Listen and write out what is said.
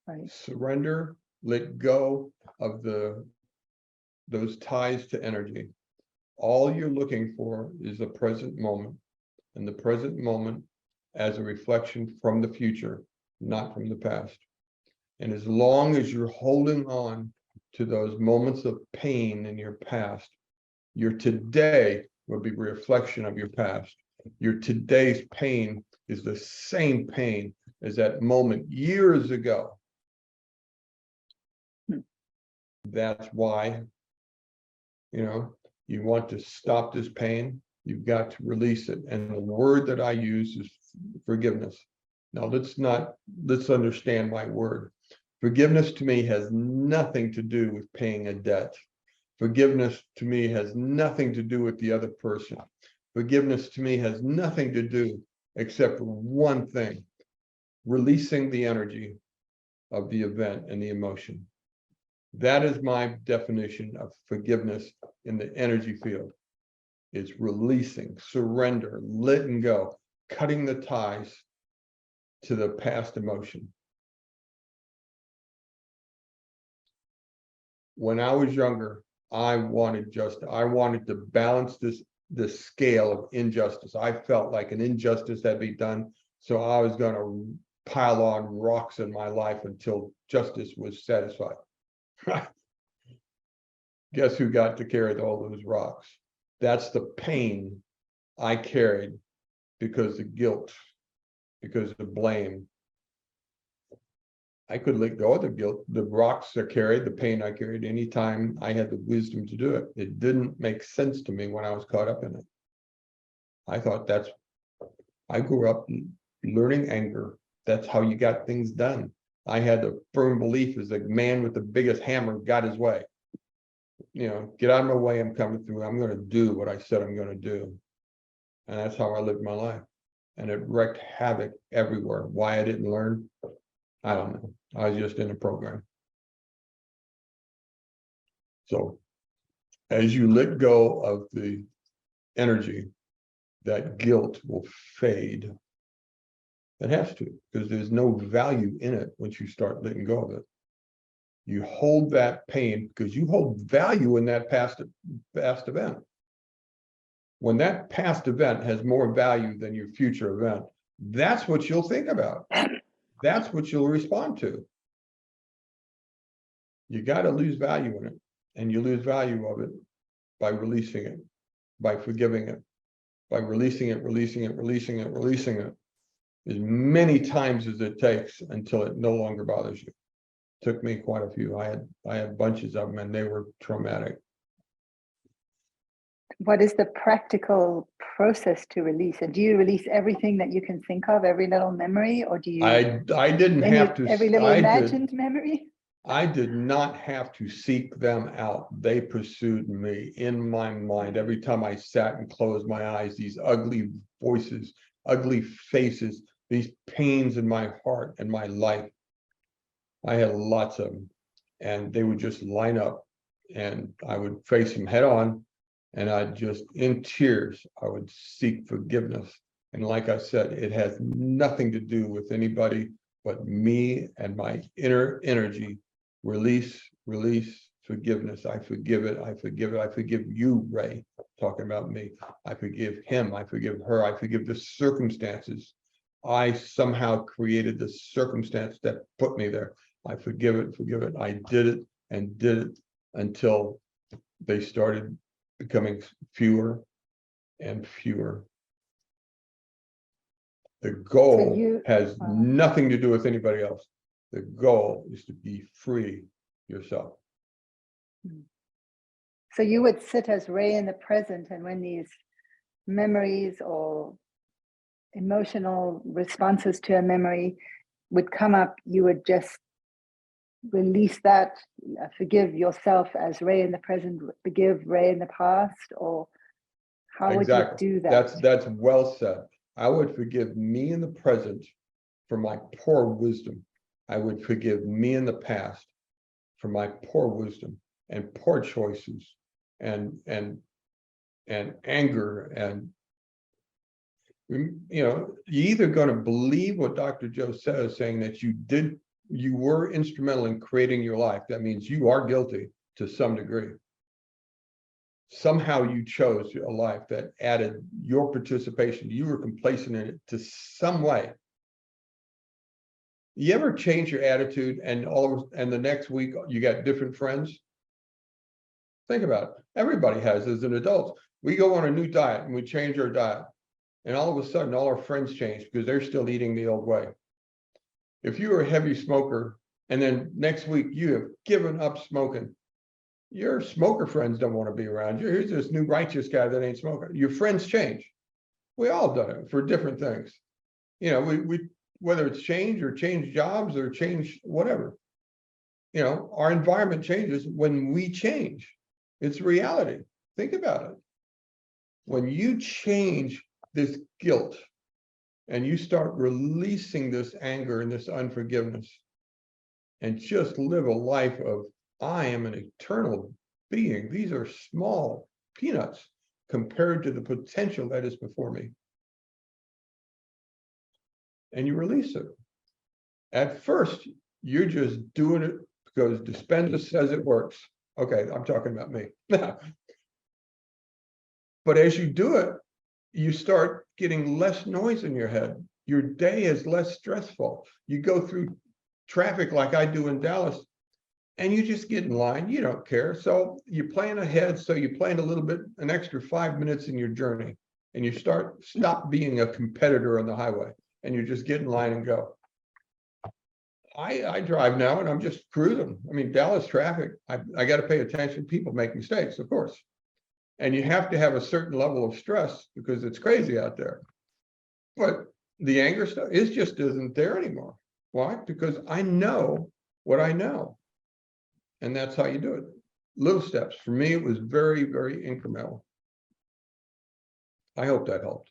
Right. Surrender, let go of those ties to energy. All you're looking for is the present moment, and the present moment as a reflection from the future, not from the past. And as long as you're holding on to those moments of pain in your past, your today will be a reflection of your past. Your today's pain is the same pain as that moment years ago. That's why, you want to stop this pain, you've got to release it. And the word that I use is forgiveness. Now let's understand my word. Forgiveness to me has nothing to do with paying a debt. Forgiveness to me has nothing to do with the other person. Forgiveness to me has nothing to do except for one thing: releasing the energy of the event and the emotion. That is my definition of forgiveness in the energy field. It's releasing, surrender, letting go, cutting the ties to the past emotion. When I was younger, I wanted to balance this scale of injustice. I felt like an injustice had been done, so I was going to pile on rocks in my life until justice was satisfied. Guess who got to carry all those rocks? That's the pain I carried because of guilt, because of blame. I could let go of the guilt, the rocks I carried, the pain I carried anytime I had the wisdom to do it. It didn't make sense to me when I was caught up in it. I thought I grew up learning anger. That's how you got things done. I had a firm belief as a man with the biggest hammer got his way. Get out of my way, I'm coming through. I'm going to do what I said I'm going to do. And that's how I lived my life. And it wreaked havoc everywhere. Why I didn't learn, I don't know. I was just in a program. So as you let go of the energy, that guilt will fade. It has to, because there's no value in it once you start letting go of it. You hold that pain because you hold value in that past event. When that past event has more value than your future event, that's what you'll think about. That's what you'll respond to. You got to lose value in it, and you lose value of it by releasing it, by forgiving it, by releasing it, releasing it, releasing it, releasing it as many times as it takes until it no longer bothers you. Took me quite a few. I had bunches of them, and they were traumatic. What is the practical process to release? And do you release everything that you can think of, every little memory, or do you? I didn't have to. Every little imagined memory. I did not have to seek them out. They pursued me in my mind. Every time I sat and closed my eyes, these ugly voices, ugly faces, these pains in my heart and my life. I had lots of them, and they would just line up, and I would face them head on, and I'd just, in tears, I would seek forgiveness. And like I said, it has nothing to do with anybody but me and my inner energy. Release, release, forgiveness. I forgive it. I forgive it. I forgive you, Ray, talking about me. I forgive him. I forgive her. I forgive the circumstances. I somehow created the circumstance that put me there. I forgive it, forgive it. I did it and did it until they started becoming fewer and fewer. The goal has nothing to do with anybody else. The goal is to be free yourself. So you would sit as Ray in the present, and when these memories or emotional responses to a memory would come up, you would just release that, forgive yourself as Ray in the present, forgive Ray in the past, or how would you do that? That's well said. I would forgive me in the present for my poor wisdom. I would forgive me in the past for my poor wisdom and poor choices and anger. And you're either going to believe what Dr. Joe says, saying that you did you were instrumental in creating your life, that means you are guilty to some degree. Somehow you chose a life that added your participation. You were complacent in it to some way. You ever change your attitude and the next week you got different friends? Think about it. Everybody has as an adult. We go on a new diet and we change our diet. And all of a sudden, all our friends change because they're still eating the old way. If you were a heavy smoker and then next week you have given up smoking, your smoker friends don't want to be around you. Here's this new righteous guy that ain't smoking. Your friends change. We all done it for different things. You know, we whether it's change or change jobs or change whatever. You know, our environment changes when we change. It's reality. Think about it. When you change this guilt and you start releasing this anger and this unforgiveness and just live a life of, I am an eternal being. These are small peanuts compared to the potential that is before me. And you release it. At first, you're just doing it because Dispenza says it works. Okay, I'm talking about me. But as you do it, you start getting less noise in your head. Your day is less stressful. You go through traffic like I do in Dallas, and you just get in line. You don't care. So you plan ahead. So you plan a little bit, an extra 5 minutes in your journey, and you stop being a competitor on the highway, and you just get in line and go. I drive now and I'm just cruising. I mean, Dallas traffic, I got to pay attention. People make mistakes, of course. And you have to have a certain level of stress because it's crazy out there. But the anger stuff just isn't there anymore. Why? Because I know what I know. And that's how you do it. Little steps. For me, it was very, very incremental. I hope that helped.